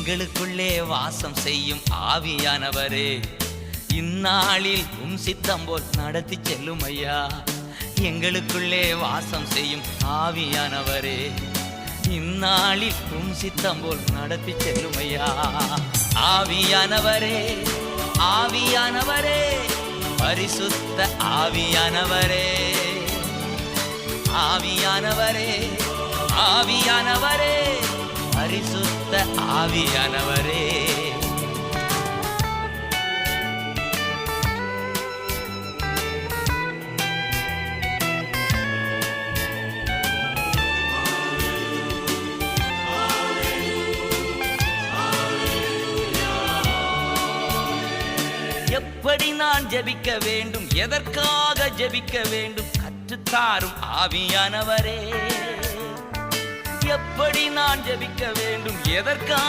எங்களுக்குள்ளே வாசம் செய்யும் ஆவியானவரே, இந்நாளில் உம் சித்தம் போல் நடத்தி செல்லும் ஐயா. எங்களுக்குள்ளே வாசம் செய்யும் ஆவியானவரே, இந்நாளில் உம் சித்தம் போல் நடத்தி செல்லும் ஐயா. ஆவியானவரே, ஆவியானவரே, பரிசுத்த ஆவியானவரே, ஆவியானவரே, ஆவியானவரே, பரிசுத்த ஆவியானவரே. எப்படி நான் ஜெபிக்க வேண்டும், எதற்காக ஜெபிக்க வேண்டும் கற்றுத்தாரும் ஆவியானவரே. எப்படி நான் ஜெபிக்க வேண்டும், எதற்காக